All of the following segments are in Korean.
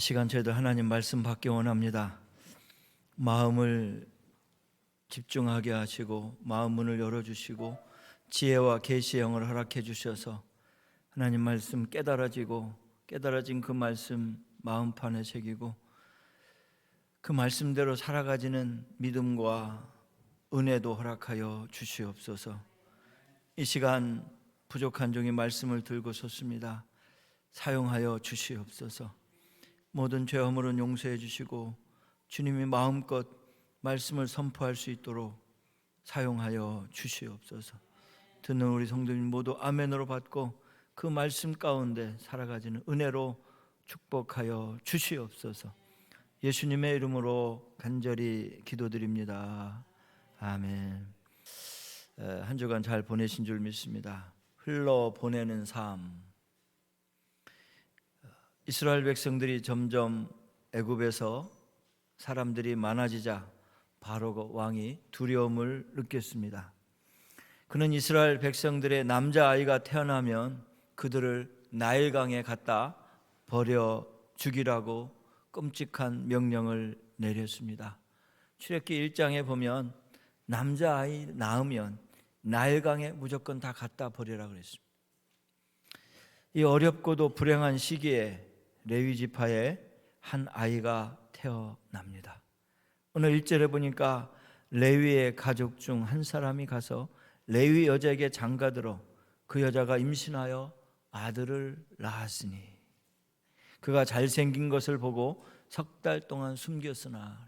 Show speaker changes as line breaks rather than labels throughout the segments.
시간 저희들 하나님 말씀 받기 원합니다. 마음을 집중하게 하시고 마음 문을 열어주시고 지혜와 계시의 영을 허락해 주셔서 하나님 말씀 깨달아진 그 말씀 마음판에 새기고 그 말씀대로 살아가지는 믿음과 은혜도 허락하여 주시옵소서. 이 시간 부족한 종이 말씀을 들고 섰습니다. 사용하여 주시옵소서. 모든 죄 허물은 용서해 주시고 주님이 마음껏 말씀을 선포할 수 있도록 사용하여 주시옵소서. 듣는 우리 성도님 모두 아멘으로 받고 그 말씀 가운데 살아가지는 은혜로 축복하여 주시옵소서. 예수님의 이름으로 간절히 기도드립니다. 아멘. 한 주간 잘 보내신 줄 믿습니다. 흘러보내는 삶. 이스라엘 백성들이 점점 애굽에서 사람들이 많아지자 바로 왕이 두려움을 느꼈습니다. 그는 이스라엘 백성들의 남자아이가 태어나면 그들을 나일강에 갖다 버려 죽이라고 끔찍한 명령을 내렸습니다. 출애굽기 1장에 보면 남자아이 낳으면 나일강에 무조건 다 갖다 버리라 그랬습니다. 이 어렵고도 불행한 시기에 레위 지파에 한 아이가 태어납니다. 오늘 1절에 보니까 레위의 가족 중 한 사람이 가서 레위 여자에게 장가들어 그 여자가 임신하여 아들을 낳았으니 그가 잘생긴 것을 보고 석 달 동안 숨겼으나.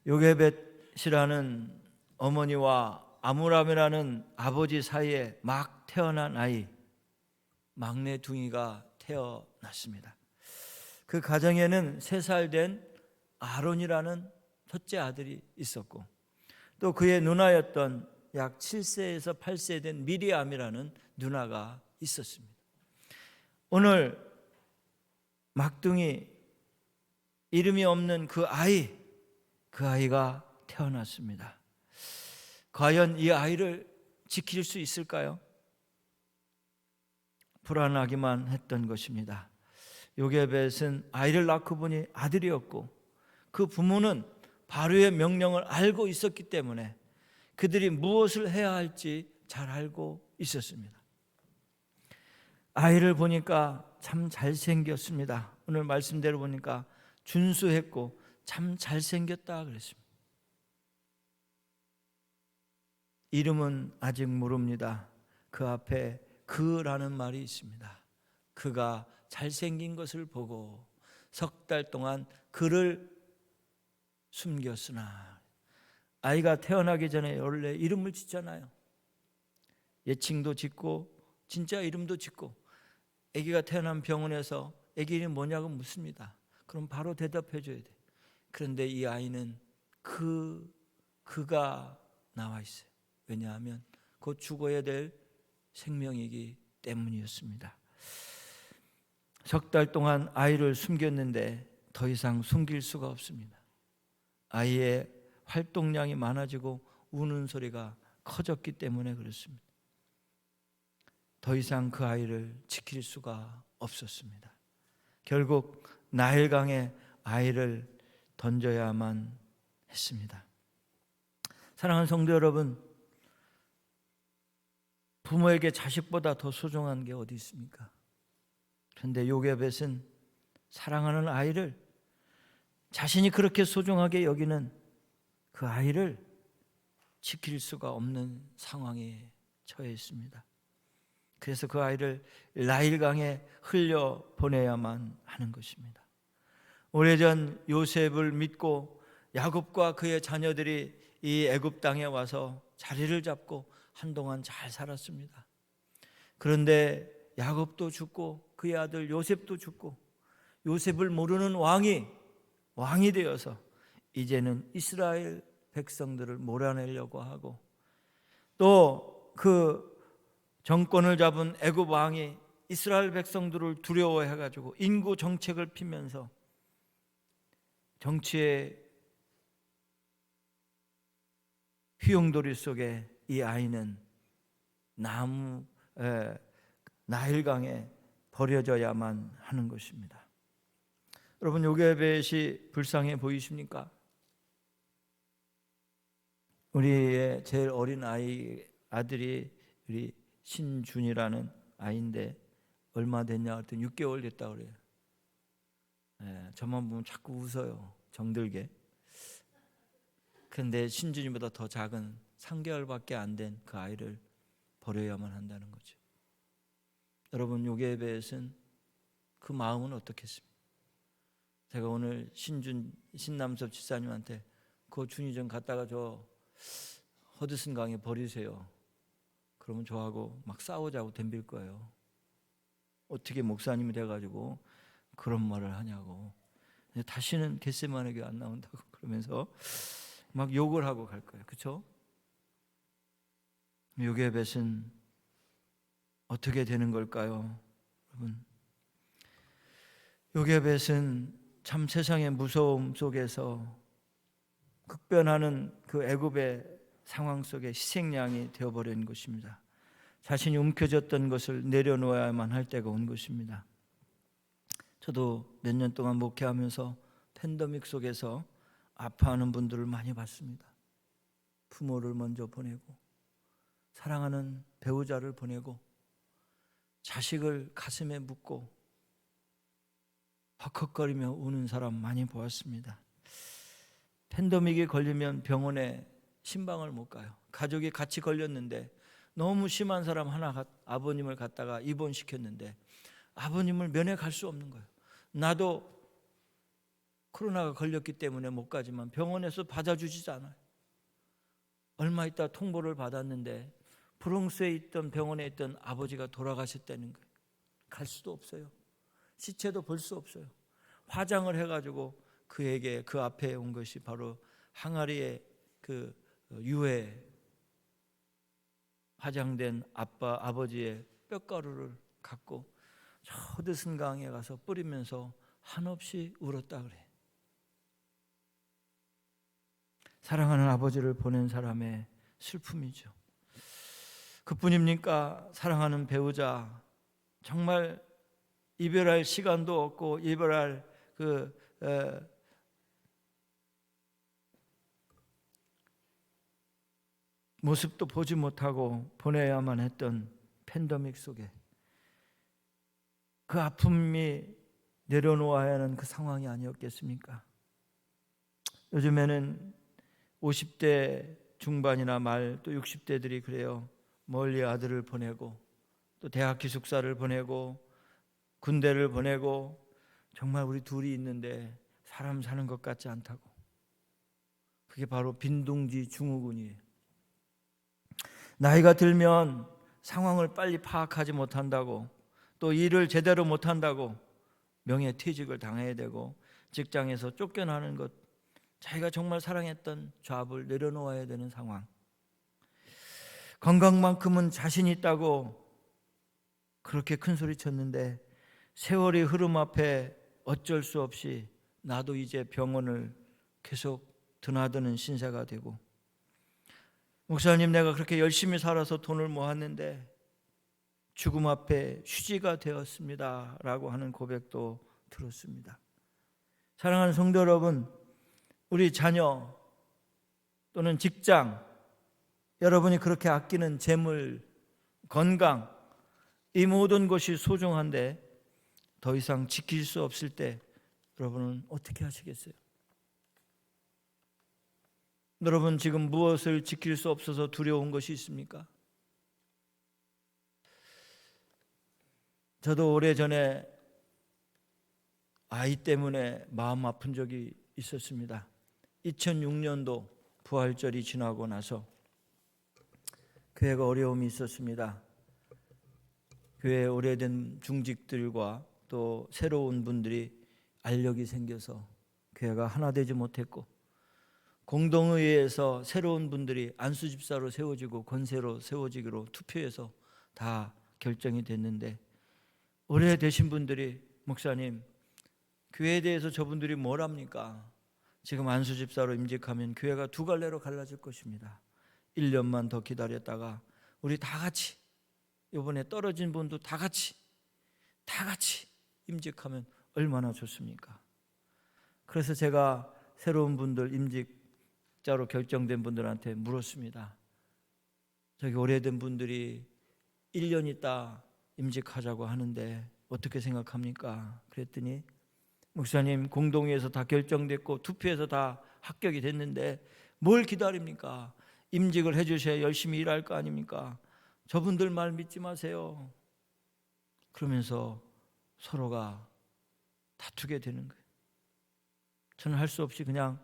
요게벳이라는 어머니와 아므람이라는 아버지 사이에 막 태어난 아이, 막내 둥이가 태어났습니다. 그 가정에는 3살 된 아론이라는 첫째 아들이 있었고 또 그의 누나였던 약 7세에서 8세 된 미리암이라는 누나가 있었습니다. 오늘 막둥이 이름이 없는 그 아이가 태어났습니다. 과연 이 아이를 지킬 수 있을까요? 불안하기만 했던 것입니다. 요게벳은 아이를 낳고 보니 아들이었고 그 부모는 바로의 명령을 알고 있었기 때문에 그들이 무엇을 해야 할지 잘 알고 있었습니다. 아이를 보니까 참 잘생겼습니다. 오늘 말씀대로 보니까 준수했고 참 잘생겼다 그랬습니다. 이름은 아직 모릅니다. 그 앞에 그라는 말이 있습니다. 그가 잘생긴 것을 보고 석 달 동안 그를 숨겼으나. 아이가 태어나기 전에 원래 이름을 짓잖아요. 예칭도 짓고 진짜 이름도 짓고 아기가 태어난 병원에서 아기 이름이 뭐냐고 묻습니다. 그럼 바로 대답해 줘야 돼. 그런데 이 아이는 그가 나와 있어요. 왜냐하면 곧 죽어야 될 생명이기 때문이었습니다. 석 달 동안 아이를 숨겼는데 더 이상 숨길 수가 없습니다. 아이의 활동량이 많아지고 우는 소리가 커졌기 때문에 그렇습니다. 더 이상 그 아이를 지킬 수가 없었습니다. 결국 나일강에 아이를 던져야만 했습니다. 사랑하는 성도 여러분, 부모에게 자식보다 더 소중한 게 어디 있습니까? 그런데 요게벳은 사랑하는 아이를, 자신이 그렇게 소중하게 여기는 그 아이를 지킬 수가 없는 상황에 처해 있습니다. 그래서 그 아이를 나일강에 흘려보내야만 하는 것입니다. 오래전 요셉을 믿고 야곱과 그의 자녀들이 이 애굽 땅에 와서 자리를 잡고 한동안 잘 살았습니다. 그런데 야곱도 죽고 그의 아들 요셉도 죽고 요셉을 모르는 왕이 되어서 이제는 이스라엘 백성들을 몰아내려고 하고 또 그 정권을 잡은 애굽 왕이 이스라엘 백성들을 두려워해가지고 인구 정책을 피면서 정치의 휘용돌이 속에 이 아이는 나일강에 버려져야만 하는 것입니다. 여러분, 요게벳이 불쌍해 보이십니까? 우리의 제일 어린 아들이 우리 신준이라는 아이인데 얼마 됐냐 그랬더니 6개월 됐다 그래요. 저만 보면 자꾸 웃어요, 정들게. 근데 신준이보다 더 작은 3개월밖에 안 된 그 아이를 버려야만 한다는 거죠. 여러분, 요게벳은 그 마음은 어떻겠습니까? 제가 오늘 신남섭 집사님한테 그 준이 좀 갖다가 저 허드슨 강에 버리세요. 그러면 저하고 막 싸우자고 덤빌 거예요. 어떻게 목사님이 돼가지고 그런 말을 하냐고. 다시는 겟세마네 교회 안 나온다고 그러면서 막 욕을 하고 갈 거예요. 그렇죠? 요게벳은 어떻게 되는 걸까요? 여러분, 요게벳은 참 세상의 무서움 속에서 극변하는 그 애굽의 상황 속에 희생양이 되어버린 것입니다. 자신이 움켜졌던 것을 내려놓아야만 할 때가 온 것입니다. 저도 몇 년 동안 목회하면서 팬데믹 속에서 아파하는 분들을 많이 봤습니다. 부모를 먼저 보내고, 사랑하는 배우자를 보내고, 자식을 가슴에 묻고 헉헉거리며 우는 사람 많이 보았습니다. 팬데믹이 걸리면 병원에 신방을 못 가요. 가족이 같이 걸렸는데 너무 심한 사람 하나 아버님을 갖다가 입원시켰는데 아버님을 면회 갈 수 없는 거예요. 나도 코로나가 걸렸기 때문에 못 가지만 병원에서 받아주지 않아요. 얼마 있다 통보를 받았는데 브롱스에 있던 병원에 있던 아버지가 돌아가셨다는 거예요. 갈 수도 없어요. 시체도 볼 수 없어요. 화장을 해가지고 그에게 그 앞에 온 것이 바로 항아리의 그 유해 화장된 아버지의 뼈가루를 갖고 저 허드슨 강에 가서 뿌리면서 한없이 울었다 그래. 사랑하는 아버지를 보낸 사람의 슬픔이죠. 그뿐입니까? 사랑하는 배우자, 정말 이별할 시간도 없고 이별할 모습도 보지 못하고 보내야만 했던 팬데믹 속에 그 아픔이 내려놓아야 하는 그 상황이 아니었겠습니까? 요즘에는 50대 중반이나 말 또 60대들이 그래요. 멀리 아들을 보내고 또 대학 기숙사를 보내고 군대를 보내고 정말 우리 둘이 있는데 사람 사는 것 같지 않다고. 그게 바로 빈둥지 증후군이에요. 나이가 들면 상황을 빨리 파악하지 못한다고, 또 일을 제대로 못한다고 명예퇴직을 당해야 되고 직장에서 쫓겨나는 것, 자기가 정말 사랑했던 잡을 내려놓아야 되는 상황. 건강만큼은 자신 있다고 그렇게 큰 소리 쳤는데 세월이 흐름 앞에 어쩔 수 없이 나도 이제 병원을 계속 드나드는 신세가 되고, 목사님 내가 그렇게 열심히 살아서 돈을 모았는데 죽음 앞에 휴지가 되었습니다 라고 하는 고백도 들었습니다. 사랑하는 성도 여러분, 우리 자녀 또는 직장, 여러분이 그렇게 아끼는 재물, 건강, 이 모든 것이 소중한데 더 이상 지킬 수 없을 때 여러분은 어떻게 하시겠어요? 여러분 지금 무엇을 지킬 수 없어서 두려운 것이 있습니까? 저도 오래전에 아이 때문에 마음 아픈 적이 있었습니다. 2006년도 부활절이 지나고 나서 교회가 어려움이 있었습니다. 교회 오래된 중직들과 또 새로운 분들이 알력이 생겨서 교회가 하나 되지 못했고, 공동의회에서 새로운 분들이 안수집사로 세워지고 권세로 세워지기로 투표해서 다 결정이 됐는데, 오래되신 분들이 목사님 교회에 대해서 저분들이 뭘 합니까? 지금 안수집사로 임직하면 교회가 두 갈래로 갈라질 것입니다. 1년만 더 기다렸다가 우리 다 같이, 이번에 떨어진 분도 다 같이 임직하면 얼마나 좋습니까? 그래서 제가 새로운 분들, 임직자로 결정된 분들한테 물었습니다. 저기 오래된 분들이 1년 있다 임직하자고 하는데 어떻게 생각합니까? 그랬더니 목사님, 공동회에서 다 결정됐고 투표해서 다 합격이 됐는데 뭘 기다립니까? 임직을 해주셔야 열심히 일할 거 아닙니까? 저분들 말 믿지 마세요. 그러면서 서로가 다투게 되는 거예요. 저는 할 수 없이 그냥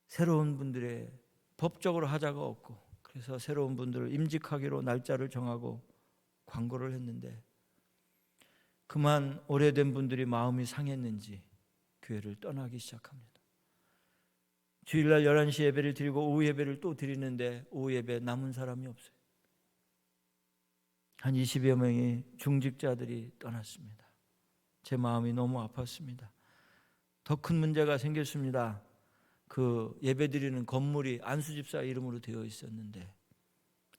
새로운 분들의 법적으로 하자가 없고, 그래서 새로운 분들을 임직하기로 날짜를 정하고 광고를 했는데 그만 오래된 분들이 마음이 상했는지 교회를 떠나기 시작합니다. 주일날 11시 예배를 드리고 오후 예배를 또 드리는데 오후 예배에 남은 사람이 없어요. 한 20여 명의 중직자들이 떠났습니다. 제 마음이 너무 아팠습니다. 더 큰 문제가 생겼습니다. 그 예배드리는 건물이 안수집사 이름으로 되어 있었는데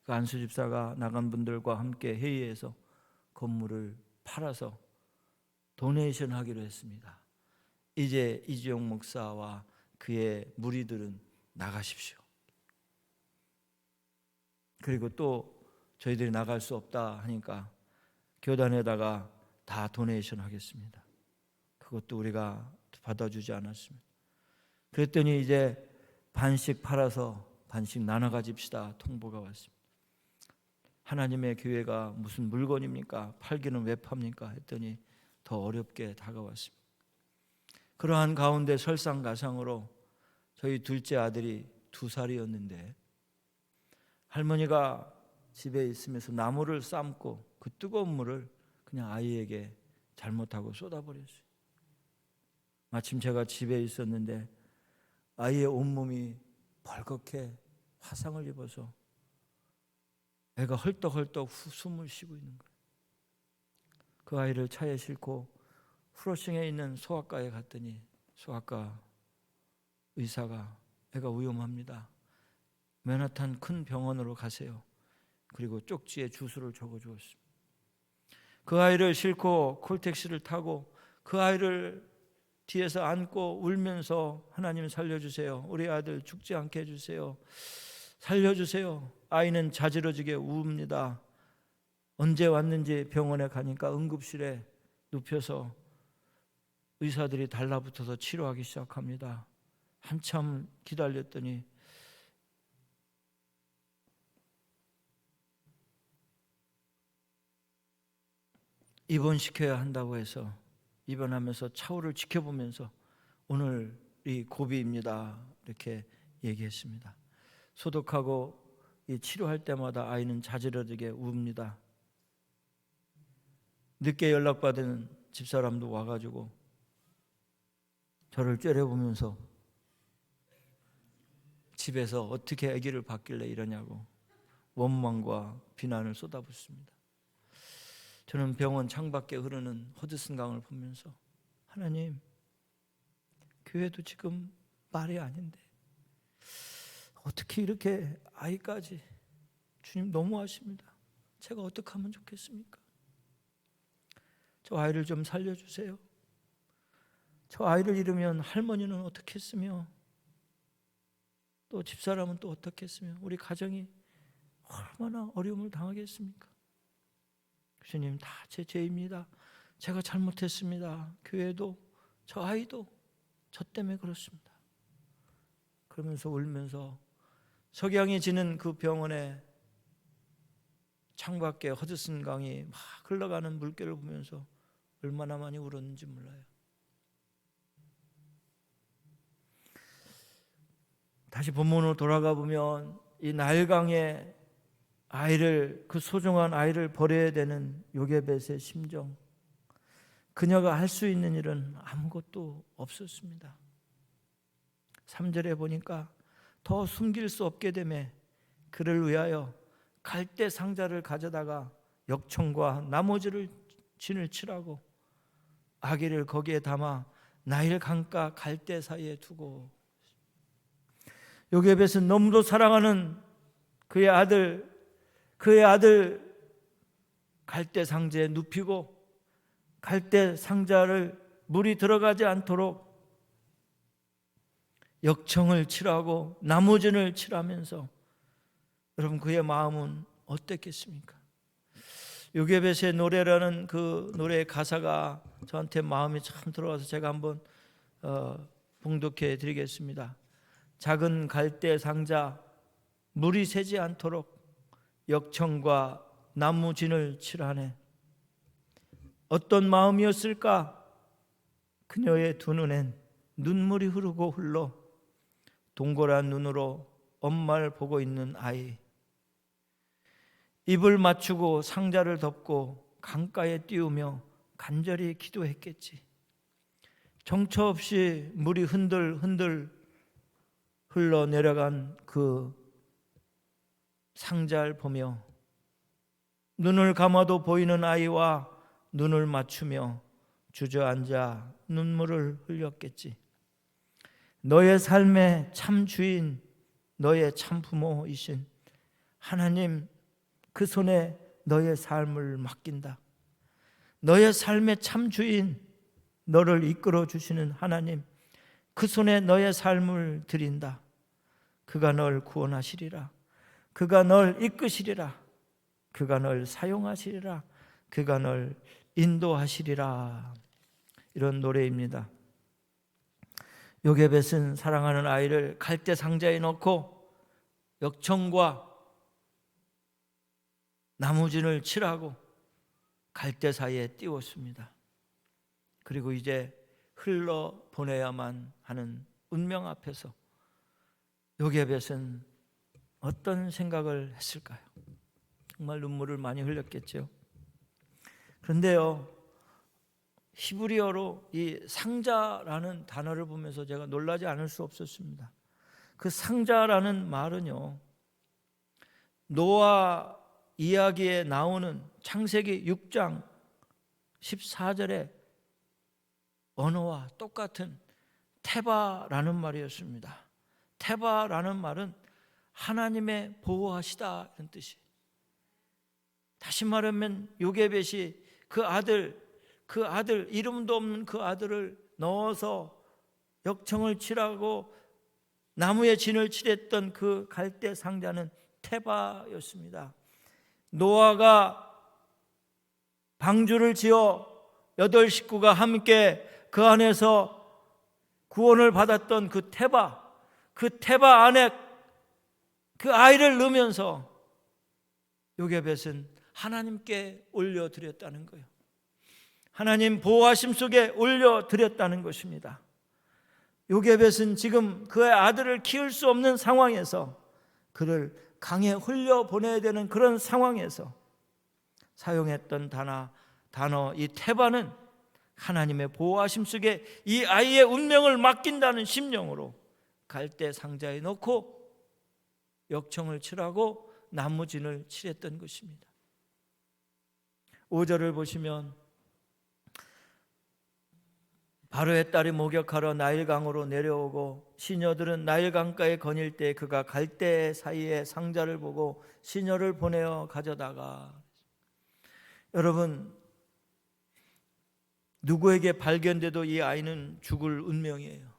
그 안수집사가 나간 분들과 함께 회의해서 건물을 팔아서 도네이션 하기로 했습니다. 이제 이주영 목사와 그의 무리들은 나가십시오. 그리고 또 저희들이 나갈 수 없다 하니까 교단에다가 다 도네이션 하겠습니다. 그것도 우리가 받아주지 않았습니다. 그랬더니 이제 반씩 팔아서 반씩 나눠 가집시다 통보가 왔습니다. 하나님의 교회가 무슨 물건입니까? 팔기는 왜 팝니까? 했더니 더 어렵게 다가왔습니다. 그러한 가운데 설상가상으로 저희 둘째 아들이 2살이었는데 할머니가 집에 있으면서 나무를 삶고 그 뜨거운 물을 그냥 아이에게 잘못하고 쏟아버렸어요. 마침 제가 집에 있었는데 아이의 온몸이 벌겋게 화상을 입어서 애가 헐떡헐떡 숨을 쉬고 있는 거예요. 그 아이를 차에 싣고 프로싱에 있는 소아과에 갔더니 소아과 의사가 애가 위험합니다. 맨하탄 큰 병원으로 가세요. 그리고 쪽지에 주소를 적어주었습니다. 그 아이를 싣고 콜택시를 타고 그 아이를 뒤에서 안고 울면서 하나님 살려주세요. 우리 아들 죽지 않게 해주세요. 살려주세요. 아이는 자지러지게 웁니다. 언제 왔는지 병원에 가니까 응급실에 눕혀서 의사들이 달라붙어서 치료하기 시작합니다. 한참 기다렸더니 입원시켜야 한다고 해서 입원하면서 차후를 지켜보면서 오늘이 고비입니다 이렇게 얘기했습니다. 소독하고 이 치료할 때마다 아이는 자지러지게 웁니다. 늦게 연락받은 집사람도 와가지고 저를 째려보면서 집에서 어떻게 아기를 받길래 이러냐고 원망과 비난을 쏟아붓습니다. 저는 병원 창밖에 흐르는 허드슨강을 보면서 하나님, 교회도 지금 말이 아닌데 어떻게 이렇게 아이까지, 주님 너무하십니다. 제가 어떻게 하면 좋겠습니까? 저 아이를 좀 살려주세요. 저 아이를 잃으면 할머니는 어떻게 했으며 또 집사람은 또 어떻게 했으며 우리 가정이 얼마나 어려움을 당하겠습니까? 주님, 다 제 죄입니다. 제가 잘못했습니다. 교회도 저 아이도 저 때문에 그렇습니다. 그러면서 울면서 석양이 지는 그 병원에 창밖에 허드슨 강이 막 흘러가는 물결을 보면서 얼마나 많이 울었는지 몰라요. 다시 본문으로 돌아가 보면 이 나일강에 아이를, 그 소중한 아이를 버려야 되는 요게벳의 심정, 그녀가 할 수 있는 일은 아무것도 없었습니다. 3절에 보니까 더 숨길 수 없게 되매 그를 위하여 갈대 상자를 가져다가 역청과 나머지를 진을 칠하고 아기를 거기에 담아 나일 강가 갈대 사이에 두고. 요게벳은 너무도 사랑하는 그의 아들 갈대 상자에 눕히고 갈대 상자를 물이 들어가지 않도록 역청을 칠하고 나무진을 칠하면서 여러분 그의 마음은 어땠겠습니까? 요게벳의 노래라는 그 노래의 가사가 저한테 마음이 참 들어와서 제가 한번 봉독해 드리겠습니다. 작은 갈대 상자 물이 새지 않도록 역청과 나무진을 칠하네. 어떤 마음이었을까? 그녀의 두 눈엔 눈물이 흐르고 흘러 동그란 눈으로 엄마를 보고 있는 아이. 입을 맞추고 상자를 덮고 강가에 띄우며 간절히 기도했겠지. 정처 없이 물이 흔들흔들 흘러내려간 그 상자를 보며 눈을 감아도 보이는 아이와 눈을 맞추며 주저앉아 눈물을 흘렸겠지. 너의 삶의 참 주인, 너의 참 부모이신 하나님, 그 손에 너의 삶을 맡긴다. 너의 삶의 참 주인, 너를 이끌어 주시는 하나님, 그 손에 너의 삶을 드린다. 그가 널 구원하시리라. 그가 널 이끄시리라. 그가 널 사용하시리라. 그가 널 인도하시리라. 이런 노래입니다. 요게벳은 사랑하는 아이를 갈대 상자에 넣고 역청과 나무진을 칠하고 갈대 사이에 띄웠습니다. 그리고 이제 흘러보내야만 하는 운명 앞에서 요게벳은 어떤 생각을 했을까요? 정말 눈물을 많이 흘렸겠죠. 그런데요, 히브리어로 이 상자라는 단어를 보면서 제가 놀라지 않을 수 없었습니다. 그 상자라는 말은요, 노아 이야기에 나오는 창세기 6장 14절의 언어와 똑같은 테바라는 말이었습니다. 테바라는 말은 하나님의 보호하시다 이런 뜻이. 다시 말하면 요게벳이 그 아들 이름도 없는 그 아들을 넣어서 역청을 칠하고 나무에 진을 칠했던 그 갈대 상자는 테바였습니다. 노아가 방주를 지어 8 식구가 함께 그 안에서 구원을 받았던 그 테바 안에 그 아이를 넣으면서 요게벳은 하나님께 올려드렸다는 거예요. 하나님 보호하심 속에 올려드렸다는 것입니다. 요게벳은 지금 그의 아들을 키울 수 없는 상황에서 그를 강에 흘려보내야 되는 그런 상황에서 사용했던 단어 이 테바는 하나님의 보호하심 속에 이 아이의 운명을 맡긴다는 심령으로 갈대 상자에 넣고 역청을 칠하고 나무진을 칠했던 것입니다. 5절을 보시면 바로의 딸이 목욕하러 나일강으로 내려오고 시녀들은 나일강가에 거닐 때 그가 갈대 사이에 상자를 보고 시녀를 보내어 가져다가. 여러분, 누구에게 발견돼도 이 아이는 죽을 운명이에요.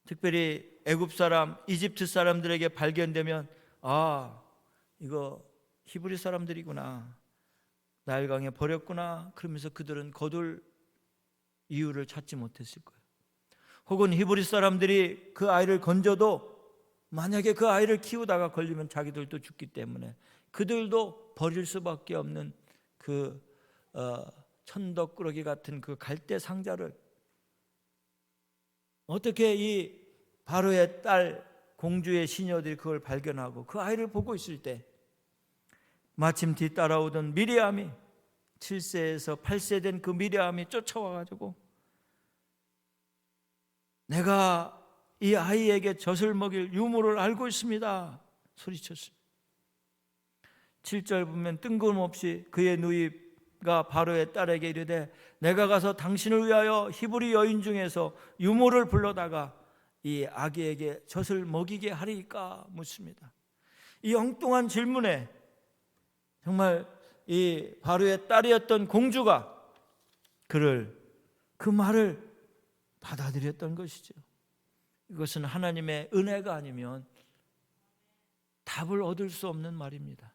특별히 애굽 사람, 이집트 사람들에게 발견되면 이거 히브리 사람들이구나, 나일강에 버렸구나, 그러면서 그들은 거둘 이유를 찾지 못했을 거예요. 혹은 히브리 사람들이 그 아이를 건져도 만약에 그 아이를 키우다가 걸리면 자기들도 죽기 때문에 그들도 버릴 수밖에 없는 그 천덕꾸러기 같은 그 갈대 상자를 어떻게 이 바로의 딸 공주의 시녀들이 그걸 발견하고 그 아이를 보고 있을 때 마침 뒤따라오던 미리암이 7세에서 8세 된 그 미리암이 쫓아와가지고 내가 이 아이에게 젖을 먹일 유물을 알고 있습니다 소리쳤습니다. 7절 보면 뜬금없이 그의 누이가 바로의 딸에게 이르되 내가 가서 당신을 위하여 히브리 여인 중에서 유물을 불러다가 이 아기에게 젖을 먹이게 하리까 묻습니다. 이 엉뚱한 질문에 정말 이 바로의 딸이었던 공주가 그 말을 받아들였던 것이죠. 이것은 하나님의 은혜가 아니면 답을 얻을 수 없는 말입니다.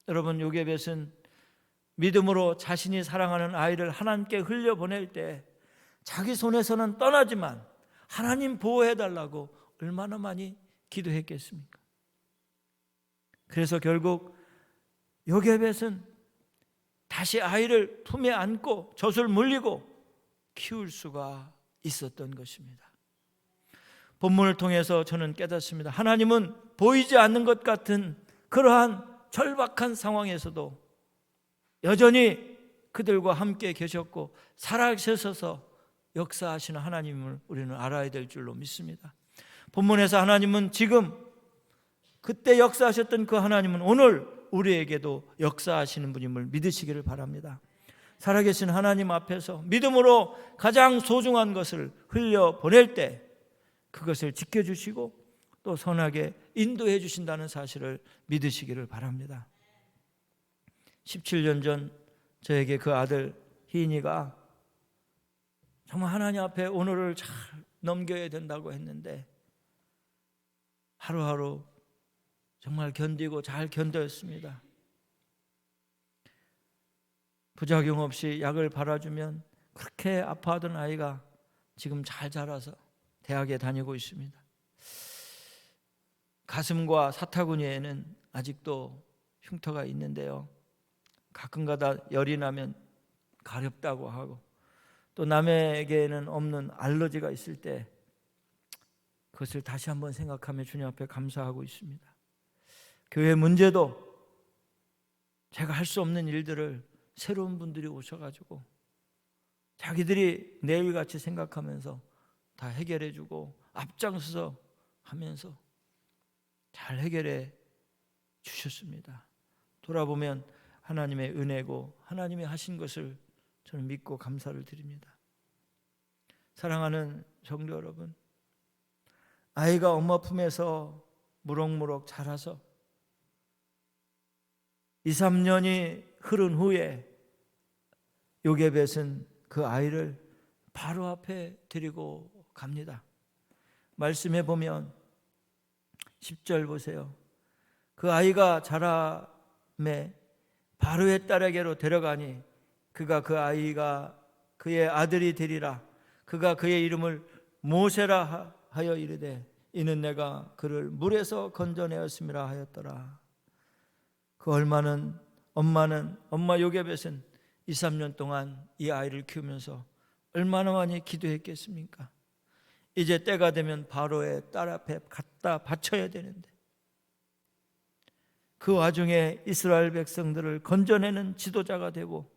여러분, 요게벳은 믿음으로 자신이 사랑하는 아이를 하나님께 흘려보낼 때 자기 손에서는 떠나지만 하나님 보호해달라고 얼마나 많이 기도했겠습니까? 그래서 결국 요게벳은 다시 아이를 품에 안고 젖을 물리고 키울 수가 있었던 것입니다. 본문을 통해서 저는 깨닫습니다. 하나님은 보이지 않는 것 같은 그러한 절박한 상황에서도 여전히 그들과 함께 계셨고 살아계셔서 역사하시는 하나님을 우리는 알아야 될 줄로 믿습니다. 본문에서 하나님은 지금 그때 역사하셨던 그 하나님은 오늘 우리에게도 역사하시는 분임을 믿으시기를 바랍니다. 살아계신 하나님 앞에서 믿음으로 가장 소중한 것을 흘려보낼 때 그것을 지켜주시고 또 선하게 인도해 주신다는 사실을 믿으시기를 바랍니다. 17년 전 저에게 그 아들 희인이가 정말 하나님 앞에 오늘을 잘 넘겨야 된다고 했는데 하루하루 정말 견디고 잘 견뎠습니다. 부작용 없이 약을 바라주면 그렇게 아파하던 아이가 지금 잘 자라서 대학에 다니고 있습니다. 가슴과 사타구니에는 아직도 흉터가 있는데요, 가끔가다 열이 나면 가렵다고 하고 또 남에게는 없는 알러지가 있을 때 그것을 다시 한번 생각하며 주님 앞에 감사하고 있습니다. 교회 문제도 제가 할 수 없는 일들을 새로운 분들이 오셔가지고 자기들이 내일같이 생각하면서 다 해결해주고 앞장서서 하면서 잘 해결해 주셨습니다. 돌아보면 하나님의 은혜고 하나님이 하신 것을 저는 믿고 감사를 드립니다. 사랑하는 성도 여러분, 아이가 엄마 품에서 무럭무럭 자라서 2, 3년이 흐른 후에 요게벳은 그 아이를 바로 앞에 데리고 갑니다. 말씀해 보면 10절 보세요. 그 아이가 자라매 바로의 딸에게로 데려가니 그가 그 아이가 그의 아들이 되리라. 그가 그의 이름을 모세라 하여 이르되 이는 내가 그를 물에서 건져내었음이라 하였더라. 그 엄마 요게벳은 2, 3년 동안 이 아이를 키우면서 얼마나 많이 기도했겠습니까? 이제 때가 되면 바로의 딸 앞에 갖다 바쳐야 되는데 그 와중에 이스라엘 백성들을 건져내는 지도자가 되고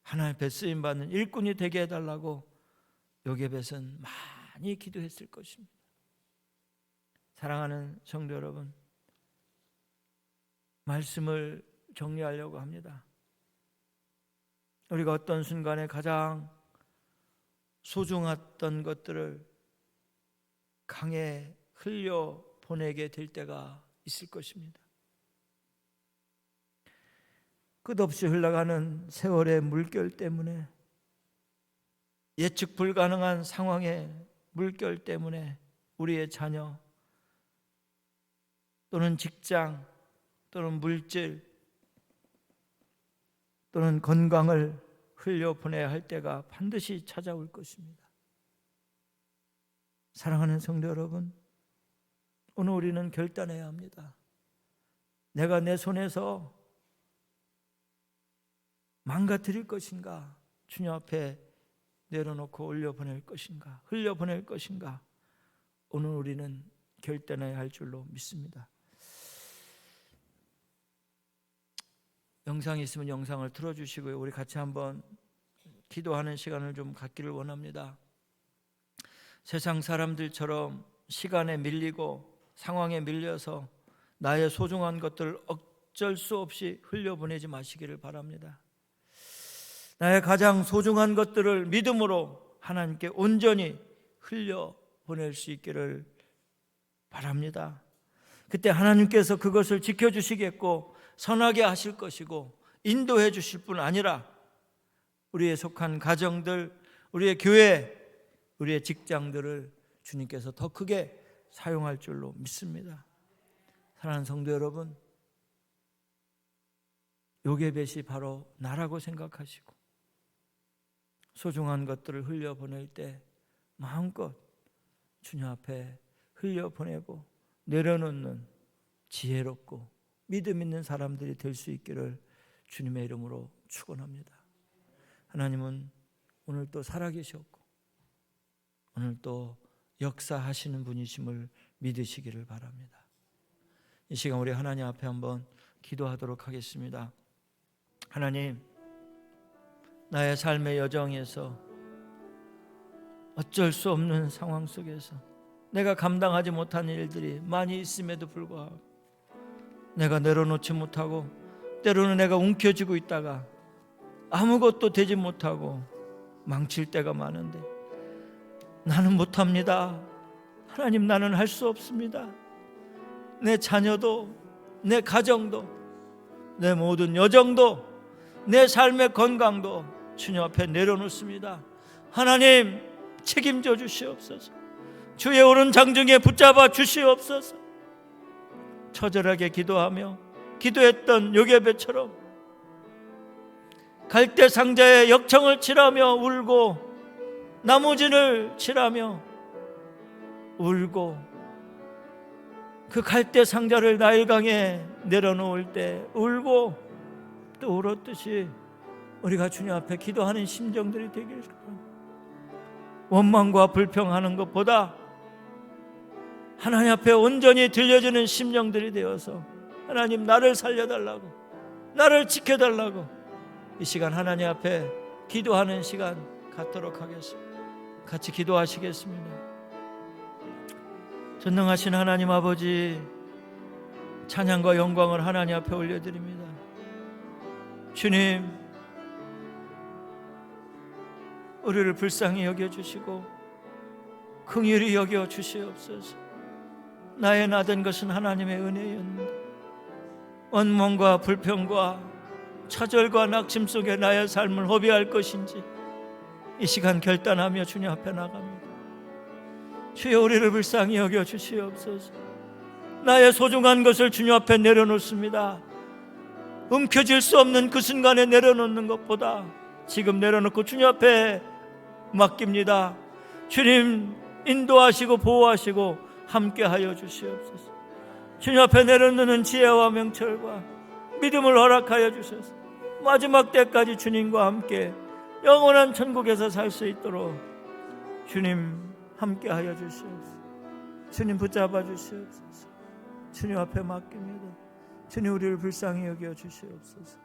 하나님 앞에 쓰임받는 일꾼이 되게 해달라고 요게벳은 많이 기도했을 것입니다. 사랑하는 성도 여러분, 말씀을 정리하려고 합니다. 우리가 어떤 순간에 가장 소중했던 것들을 강에 흘려 보내게 될 때가 있을 것입니다. 끝없이 흘러가는 세월의 물결 때문에, 예측 불가능한 상황의 물결 때문에 우리의 자녀 또는 직장 또는 물질 또는 건강을 흘려보내야 할 때가 반드시 찾아올 것입니다. 사랑하는 성도 여러분, 오늘 우리는 결단해야 합니다. 내가 내 손에서 망가뜨릴 것인가, 주님 앞에 내려놓고 올려보낼 것인가, 흘려보낼 것인가, 오늘 우리는 결단해야 할 줄로 믿습니다. 영상이 있으면 영상을 틀어주시고요, 우리 같이 한번 기도하는 시간을 좀 갖기를 원합니다. 세상 사람들처럼 시간에 밀리고 상황에 밀려서 나의 소중한 것들을 어쩔 수 없이 흘려보내지 마시기를 바랍니다. 나의 가장 소중한 것들을 믿음으로 하나님께 온전히 흘려보낼 수 있기를 바랍니다. 그때 하나님께서 그것을 지켜주시겠고 선하게 하실 것이고 인도해 주실 뿐 아니라 우리의 속한 가정들, 우리의 교회, 우리의 직장들을 주님께서 더 크게 사용할 줄로 믿습니다. 사랑하는 성도 여러분, 요게벳이 바로 나라고 생각하시고 소중한 것들을 흘려보낼 때 마음껏 주님 앞에 흘려보내고 내려놓는 지혜롭고 믿음 있는 사람들이 될 수 있기를 주님의 이름으로 축원합니다. 하나님은 오늘 또 살아계셨고 오늘 또 역사하시는 분이심을 믿으시기를 바랍니다. 이 시간 우리 하나님 앞에 한번 기도하도록 하겠습니다. 하나님, 나의 삶의 여정에서 어쩔 수 없는 상황 속에서 내가 감당하지 못한 일들이 많이 있음에도 불구하고 내가 내려놓지 못하고 때로는 내가 움켜쥐고 있다가 아무것도 되지 못하고 망칠 때가 많은데 나는 못합니다. 하나님, 나는 할 수 없습니다. 내 자녀도, 내 가정도, 내 모든 여정도, 내 삶의 건강도 주님 앞에 내려놓습니다. 하나님, 책임져 주시옵소서. 주의 오른 장중에 붙잡아 주시옵소서. 처절하게 기도하며 기도했던 요게벳처럼 갈대 상자에 역청을 칠하며 울고 나무진을 칠하며 울고 그 갈대 상자를 나일강에 내려놓을 때 울고 또 울었듯이 우리가 주님 앞에 기도하는 심정들이 되기를 바랍니다. 원망과 불평하는 것보다 하나님 앞에 온전히 들려지는 심령들이 되어서 하나님, 나를 살려달라고, 나를 지켜달라고 이 시간 하나님 앞에 기도하는 시간 갖도록 하겠습니다. 같이 기도하시겠습니다. 전능하신 하나님 아버지, 찬양과 영광을 하나님 앞에 올려드립니다. 주님, 우리를 불쌍히 여겨주시고 긍휼히 여겨주시옵소서. 나의 나된 것은 하나님의 은혜였는데 원망과 불평과 차절과 낙심 속에 나의 삶을 허비할 것인지 이 시간 결단하며 주님 앞에 나갑니다. 주여, 우리를 불쌍히 여겨주시옵소서. 나의 소중한 것을 주님 앞에 내려놓습니다. 움켜쥘 수 없는 그 순간에 내려놓는 것보다 지금 내려놓고 주님 앞에 맡깁니다. 주님, 인도하시고 보호하시고 함께하여 주시옵소서. 주님 앞에 내려놓는 지혜와 명철과 믿음을 허락하여 주셔서 마지막 때까지 주님과 함께 영원한 천국에서 살 수 있도록 주님 함께하여 주시옵소서. 주님 붙잡아 주시옵소서. 주님 앞에 맡깁니다. 주님, 우리를 불쌍히 여겨 주시옵소서.